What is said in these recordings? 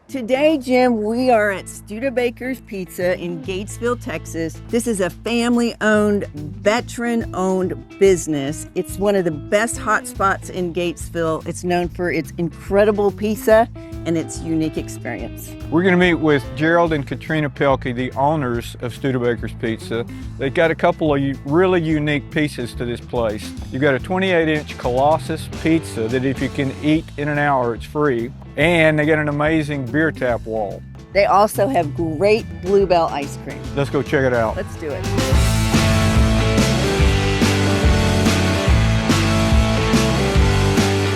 Today, Jim, we are at Studebakers Pizza in Gatesville, Texas. This is a family-owned, veteran-owned business. It's one of the best hot spots in Gatesville. It's known for its incredible pizza and its unique experience. We're going to meet with Gerald and Katrina Pelky, the owners of Studebakers Pizza. They've got a couple of really unique pieces to this place. You've got a 28-inch Colossus Pizza that if you can eat in an hour, it's free. And they got an amazing beer tap wall. They also have great Bluebell ice cream. Let's go check it out. Let's do it.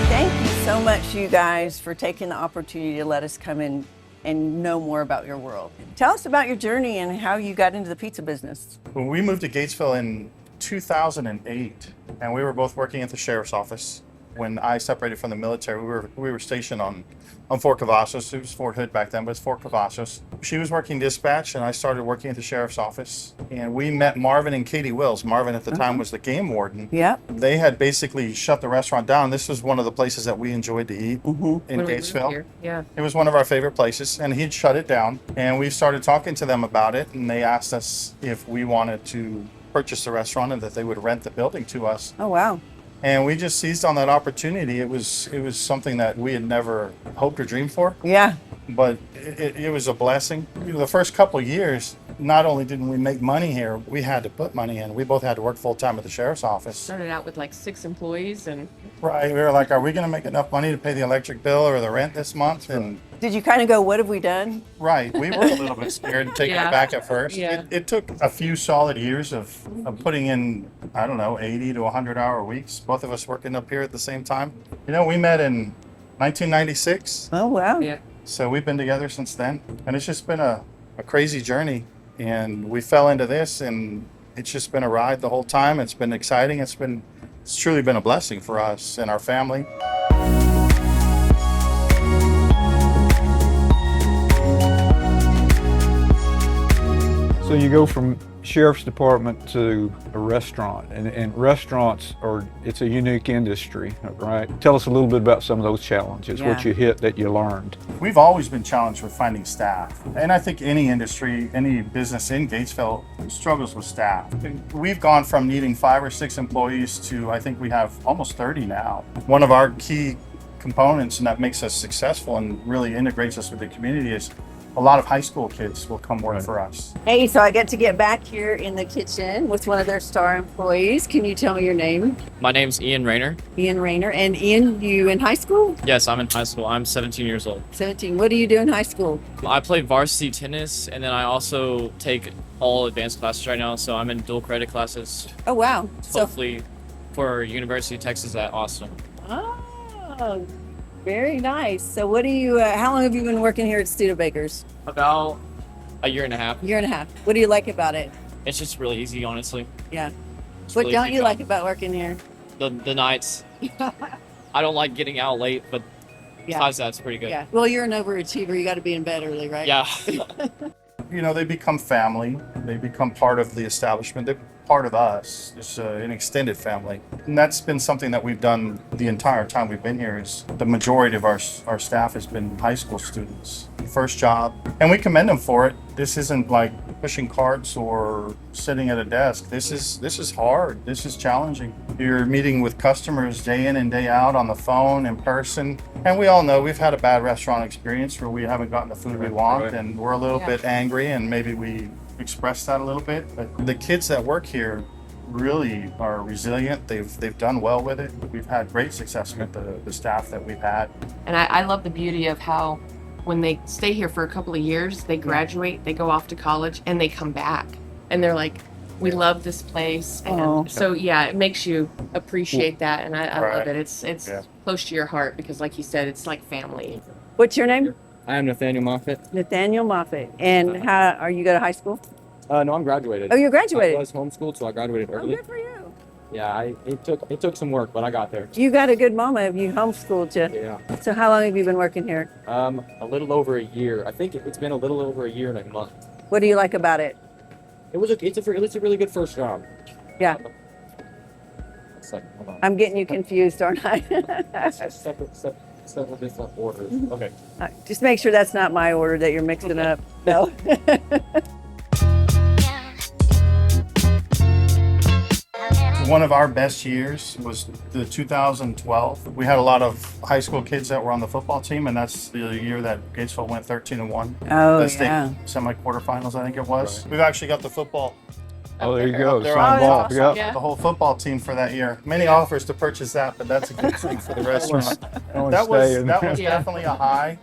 Thank you so much, you guys, for taking the opportunity to let us come in and know more about your world. Tell us about your journey and how you got into the pizza business. When we moved to Gatesville in 2008, and we were both working at the sheriff's office. When I separated from the military, we were stationed on Fort Colossus. It was Fort Hood back then, but it's Fort Colossus. She was working dispatch, and I started working at the sheriff's office. And we met Marvin and Katie Wills. Marvin at the time was the game warden. Yep. They had basically shut the restaurant down. This was one of the places that we enjoyed to eat in Gatesville. Yeah. It was one of our favorite places, and he'd shut it down. And we started talking to them about it, and they asked us if we wanted to purchase the restaurant and that they would rent the building to us. Oh, wow. And we just seized on that opportunity. It was something that we had never hoped or dreamed for, Yeah. but it was a blessing. The first couple of years, not only didn't we make money here, we had to put money in. We both had to work full time at the sheriff's office. Started out with like 6 employees and Right, we were like, are we going to make enough money to pay the electric bill or the rent this month? And Did you kind of go, what have we done? right, we were a little bit scared and taking it back at first. Yeah. It took a few solid years of putting in, I don't know, 80 to 100-hour weeks, both of us working up here at the same time. You know, we met in 1996, Oh, wow. yeah. so we've been together since then. And it's just been a crazy journey. And we fell into this, and it's just been a ride the whole time. It's been exciting. It's truly been a blessing for us and our family. So you go from sheriff's department to a restaurant, and restaurants it's a unique industry, right? Tell us a little bit about some of those challenges, what Yeah. you hit that you learned. We've always been challenged with finding staff. And I think any industry, any business in Gatesville struggles with staff. We've gone from needing 5 or 6 employees to, I think we have almost 30 now. One of our key components, and that makes us successful and really integrates us with the community, is a lot of high school kids will come work for us. Hey, so I get to get back here in the kitchen with one of their star employees. Can you tell me your name? My name's Ian Rayner. Ian Rayner. And Ian, you in high school? Yes, I'm in high school. I'm 17 years old. 17. What do you do in high school? I play varsity tennis, and then I also take all advanced classes right now, so I'm in dual credit classes, Oh, wow. So, hopefully for University of Texas at Austin. oh, very nice. So what do you, how long have you been working here at Studebakers? About a year and a half. Year and a half. What do you like about it? It's just really easy, honestly. Yeah. It's What really don't easy you job. like about working here? The nights. I don't like getting out late, but Yeah. besides that, it's pretty good. Yeah. Well, you're an overachiever. You got to be in bed early, right? Yeah. You know, they become family. They become part of the establishment. They're part of us. It's an extended family. And that's been something that we've done the entire time we've been here. Is the majority of our staff has been high school students. First job. And we commend them for it. This isn't like pushing carts or sitting at a desk. This is hard. This is challenging. You're meeting with customers day in and day out on the phone, in person. And we all know we've had a bad restaurant experience where we haven't gotten the food we want, Right. and we're a little bit angry, and maybe we express that a little bit. But the kids that work here really are resilient. They've done well with it. We've had great success with the staff that we've had. And I love the beauty of how when they stay here for a couple of years, they graduate, they go off to college, and they come back. And they're like, we love this place. And Oh. so, yeah, it makes you appreciate that. And I Right. love it. It's Yeah. close to your heart because, like you said, it's like family. What's your name? I am Nathaniel Moffitt. Nathaniel Moffitt. And how are you go to high school? No, I'm graduated. Oh, you graduated. I was homeschooled, so I graduated Oh, early. good for you. Yeah, it took some work, but I got there. You got a good mama if you homeschooled you. Yeah. So how long have you been working here? A little over a year. I think it's been a little over a year and a month. What do you like about it? It's a really good first job. Yeah. Second, hold on. I'm getting you confused, aren't I? several different orders. Okay. Just make sure that's not my order that you're mixing up. No. One of our best years was the 2012. We had a lot of high school kids that were on the football team, and that's the year that Gatesville went 13-1. Oh, The state yeah. semi-quarterfinals, I think it was. We've actually got the football. Oh, there you go. They're Sign on ball. top. Yep. Yeah. The whole football team for that year. Many offers to purchase that, but that's a good thing for the restaurant. wanna That was stay in. Yeah. definitely a high.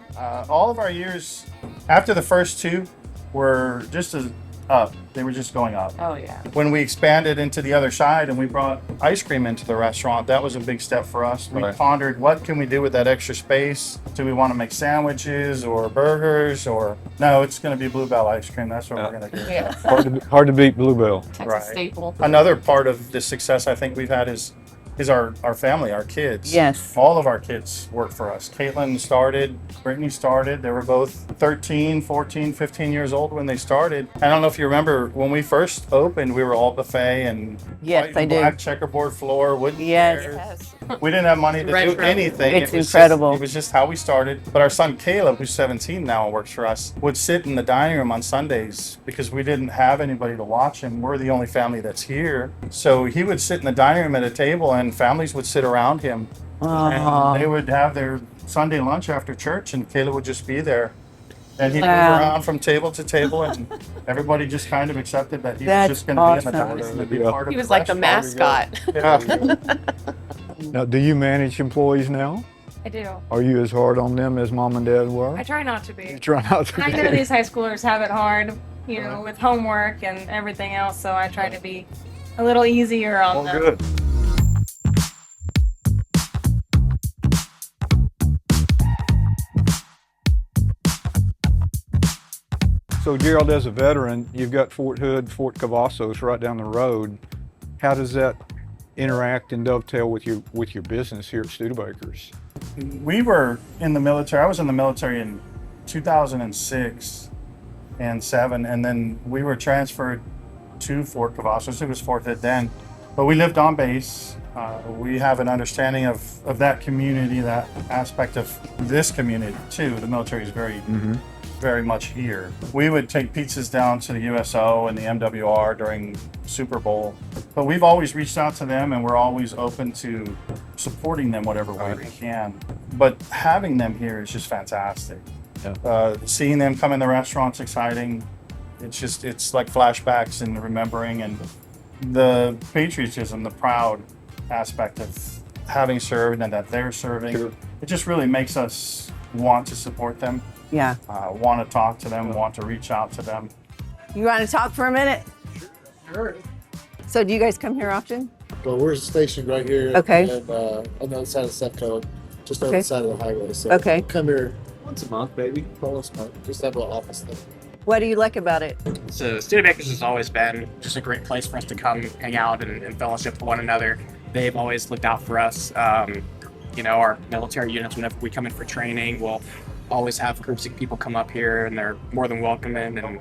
All of our years after the first two were just as up. They were just going up. Oh yeah. When we expanded into the other side and we brought ice cream into the restaurant, that was a big step for us. We Right. pondered, what can we do with that extra space? Do we want to make sandwiches or burgers, or no, it's going to be Bluebell ice cream. That's what we're going to do. Yeah. Hard to beat Bluebell. Texas Right. staple. Another part of the success I think we've had is our family, our kids. Yes. All of our kids work for us. Caitlin started, Brittany started. They were both 13, 14, 15 years old when they started. I don't know if you remember when we first opened, we were all buffet and Yes, white I and do. black checkerboard floor, wooden Yes. chairs. Yes. We didn't have money to do Retro. anything. It's It was incredible. It was just how we started. But our son Caleb, who's 17 now and works for us, would sit in the dining room on Sundays because we didn't have anybody to watch him. We're the only family that's here. So he would sit in the dining room at a table and families would sit around him. Aw. And they would have their Sunday lunch after church and Caleb would just be there. And he'd Wow. move around from table to table and everybody just kind of accepted that he That's was just going to be in the awesome. dining room and be part of He was like the restaurant. mascot. Yeah. Now, do you manage employees now? I do. Are you as hard on them as mom and dad were? I try not to be. You try not to I be. know these high schoolers have it hard, you know, with homework and everything else, so I try to be a little easier on Well, them. good. So, Gerald, as a veteran, you've got Fort Hood, Fort Cavazos right down the road. How does that interact and dovetail with your business here at Studebakers? We were in the military. I was in the military in 2006 and 7, and then we were transferred to Fort Cavazos. It was Fort Hood then, but we lived on base. We have an understanding of that community, that aspect of this community too. The military is very much here. We would take pizzas down to the USO and the MWR during Super Bowl, but we've always reached out to them and we're always open to supporting them whatever way we can. But having them here is just fantastic. Seeing them come in the restaurant's exciting. It's like flashbacks and remembering, and the patriotism, the proud aspect of having served and that they're serving. Sure. It just really makes us want to support them. Yeah. Want to talk to them, want to reach out to them. You want to talk for a minute? Sure. So do you guys come here often? Well, we're stationed right here. Okay. And, on the other side of Sefco, just on Okay. the side of the highway. So Okay. come here Once a month, maybe. almost month. Just have a little office there. What do you like about it? So Studebakers has always been just a great place for us to come hang out and fellowship with one another. They've always looked out for us. You know, our military units, whenever we come in for training, we'll always have groups of people come up here and they're more than welcoming, and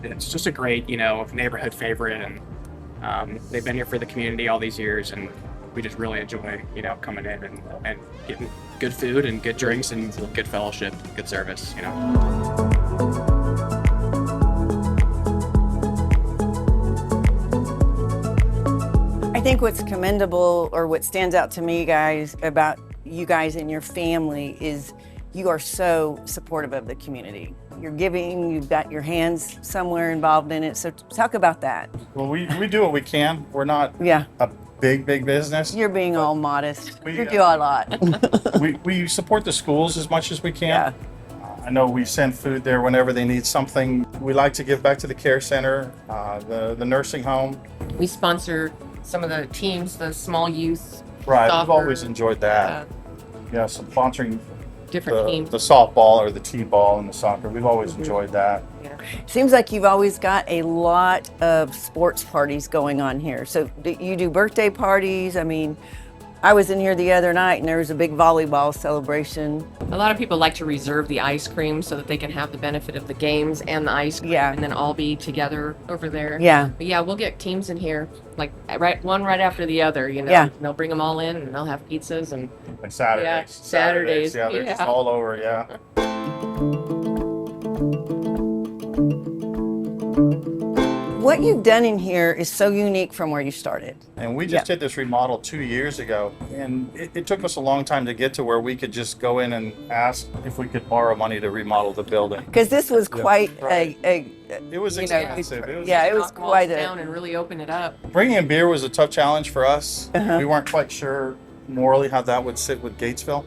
it's just a great, you know, neighborhood favorite, and they've been here for the community all these years, and we just really enjoy, you know, coming in and getting good food and good drinks and good fellowship, good service, you know. I think what's commendable, or what stands out to me, guys, about you guys and your family is you are so supportive of the community. You're giving, you've got your hands somewhere involved in it. So talk about that. Well, we do what we can. We're not Yeah. a big business. You're being all modest. We, You do a lot. We support the schools as much as we can. Yeah. I know we send food there whenever they need something. We like to give back to the care center, the nursing home. We sponsor some of the teams, the small youth, Right, Soccer, we've always enjoyed that. uh, Yeah, so sponsoring different the teams. softball or the t-ball and the soccer, we've always enjoyed that. Seems like you've always got a lot of sports parties going on here. So you do birthday parties. I mean, I was in here the other night and there was a big volleyball celebration. A lot of people like to reserve the ice cream so that they can have the benefit of the games and the ice cream, Yeah. and then all be together over there. Yeah. But yeah, we'll get teams in here, like one right after the other. You know, Yeah. They'll bring them all in, and they'll have pizzas and And Saturdays. Yeah, Saturdays, Yeah, they're just yeah. all over. Yeah. What you've done in here is so unique from where you started. And we just did this remodel 2 years ago, and it took us a long time to get to where we could just go in and ask if we could borrow money to remodel the building. Because this was quite Right. a It was you know, expensive. It was, yeah, it was knock walls quite down a, and really open it up. Bringing in beer was a tough challenge for us. Uh-huh. We weren't quite sure morally how that would sit with Gatesville.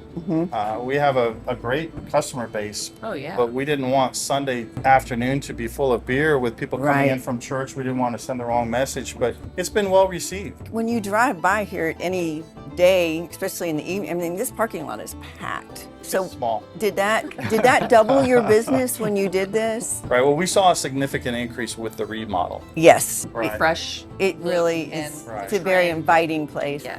We have a great customer base, Oh yeah. but we didn't want Sunday afternoon to be full of beer with people coming Right. in from church. We didn't want to send the wrong message, but it's been well received. when you drive by here at any day, especially in the evening, I mean, this parking lot is packed. So It's small. did that double your business when you did this? Right. Well, we saw a significant increase with the remodel. Yes, Right. Refresh. it really And- is. Right. It's a very inviting place. Yeah.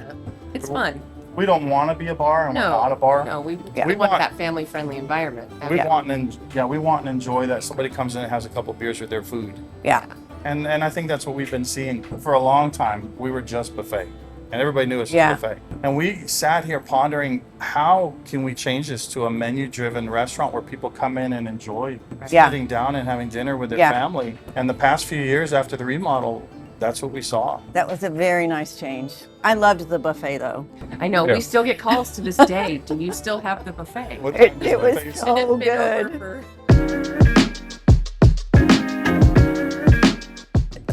It's fun. We don't want to be a bar, and we're No. not a bar. No, we Yeah. we We want want- that family-friendly environment. We Yeah. want and enjoy that somebody comes in and has a couple beers with their food. Yeah. And I think that's what we've been seeing for a long time. We were just buffet, and everybody knew us Yeah. as buffet. And we sat here pondering, how can we change this to a menu-driven restaurant where people come in and enjoy Yeah. sitting down and having dinner with their Yeah. family? And the past few years after the remodel, that's what we saw. That was a very nice change. I loved the buffet though. I know. Yeah. We still get calls to this day. Do you still have the buffet? What It, time is it was buffet? so It's been over good. for-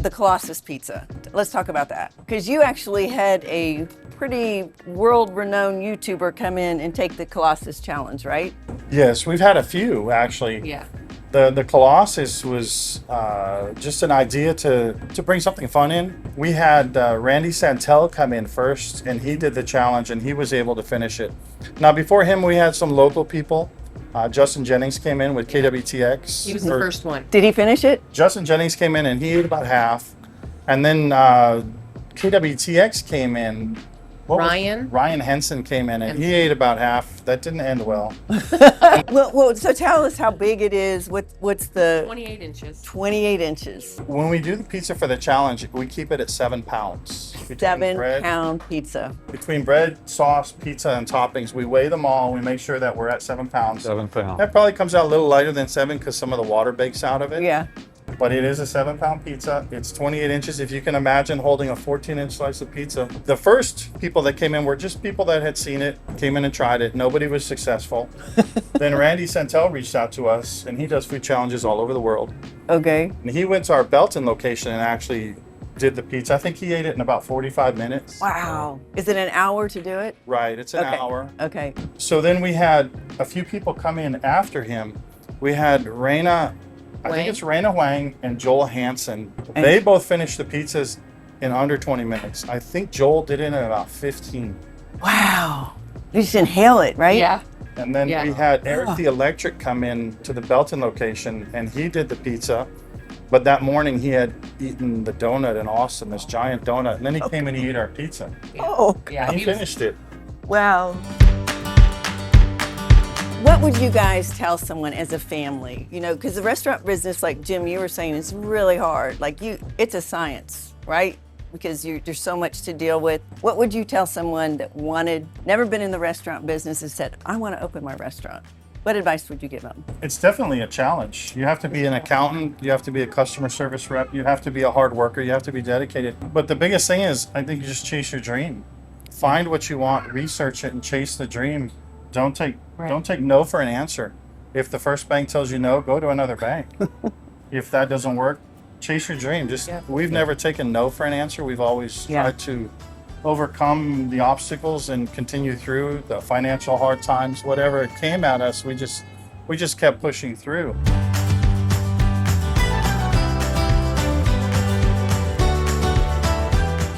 The Colossus Pizza. Let's talk about that. Because you actually had a pretty world-renowned YouTuber come in and take the Colossus challenge, right? Yes, we've had a few actually. Yeah. The Colossus was just an idea to bring something fun in. We had Randy Santel come in first, and he did the challenge, and he was able to finish it. Now, before him, we had some local people. Justin Jennings came in with KWTX. He was the or- first one. Did he finish it? Justin Jennings came in, and he ate about half. And then KWTX came in. Ryan Henson came in, and he ate about half. That didn't end well. Well, so tell us how big it is. What's the 28 inches. 28 inches? When we do the pizza for the challenge, we keep it at 7 pounds. Between 7-pound pizza. Between bread, sauce, pizza, and toppings, we weigh them all. We make sure that we're at 7 pounds. 7 pounds. That probably comes out a little lighter than 7 because some of the water bakes out of it. Yeah. But it is a 7-pound pizza. It's 28 inches. If you can imagine holding a 14-inch slice of pizza. The first people that came in were just people that had seen it, came in and tried it. Nobody was successful. Then Randy Santel reached out to us, and he does food challenges all over the world. Okay. And he went to our Belton location and actually did the pizza. I think he ate it in about 45 minutes. Wow. Is it an hour to do it? Right, it's an Okay. hour. Okay. So then we had a few people come in after him. We had Raina, I think Wang? it's Raina Wang and Joel Hansen. And- They both finished the pizzas in under 20 minutes. I think Joel did it in about 15. Wow. You just inhale it, right? Yeah. And then Yeah. we had Eric the Electric come in to the Belton location, and he did the pizza. But that morning he had eaten the donut in Austin, this giant donut, and then he came and he ate our pizza. Oh, Yeah. And he finished it. wow. What would you guys tell someone as a family? You know, because the restaurant business, like Jim, you were saying, is really hard. Like it's a science, right? Because there's so much to deal with. What would you tell someone that never been in the restaurant business and said, I want to open my restaurant? What advice would you give them? It's definitely a challenge. You have to be an accountant, you have to be a customer service rep, you have to be a hard worker, you have to be dedicated. But the biggest thing is, I think you just chase your dream. Find what you want, research it, and chase the dream. Don't take no for an answer. If the first bank tells you no, go to another bank. If that doesn't work, chase your dream. We've never taken no for an answer. We've always tried to overcome the obstacles and continue through the financial hard times, whatever it came at us. We just kept pushing through.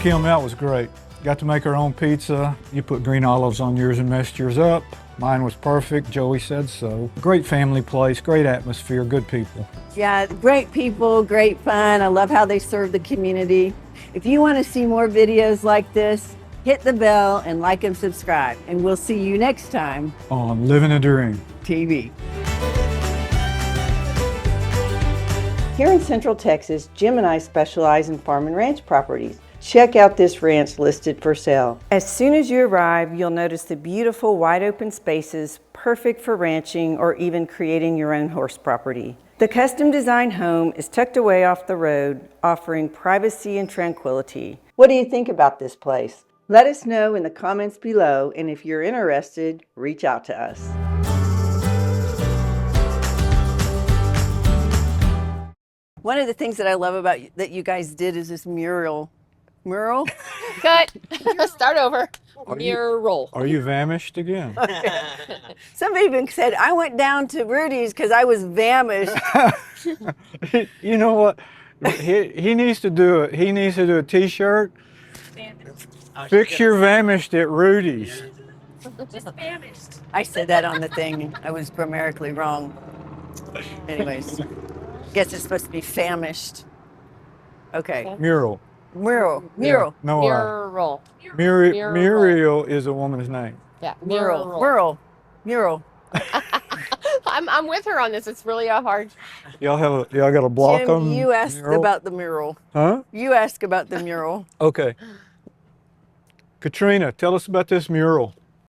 Kim, that was great. Got to make our own pizza. You put green olives on yours and messed yours up. Mine was perfect. Joey said so. Great family place, great atmosphere, good people. Yeah, great people, great fun. I love how they serve the community. If you want to see more videos like this, hit the bell, and like and subscribe. And we'll see you next time On Living a Dream. TV. Here in Central Texas, Jim and I specialize in farm and ranch properties. Check out this ranch listed for sale. As soon as you arrive, you'll notice the beautiful wide open spaces, perfect for ranching or even creating your own horse property. The custom designed home is tucked away off the road, offering privacy and tranquility. What do you think about this place? Let us know in the comments below, and if you're interested, reach out to us. One of the things that I love about that you guys did is this mural. Mural? Cut. Start over. Mural. Are you famished again? Somebody even said, I went down to Rudy's because I was famished. You know what? He needs to do it. He needs to do a T-shirt. Fix your famished at Rudy's. I said that on the thing. I was grammatically wrong. Anyways, guess it's supposed to be famished. Okay. Mural. Mural. Yeah, Mural. no, Mural. Muriel. Muriel is a woman's name. Yeah. Mural. Mural. Mural. I'm with her on this. It's really hard. Y'all got a block Jim, on you asked mural? about the mural. Huh? You asked about the mural. Okay. Katrina, tell us about this mural.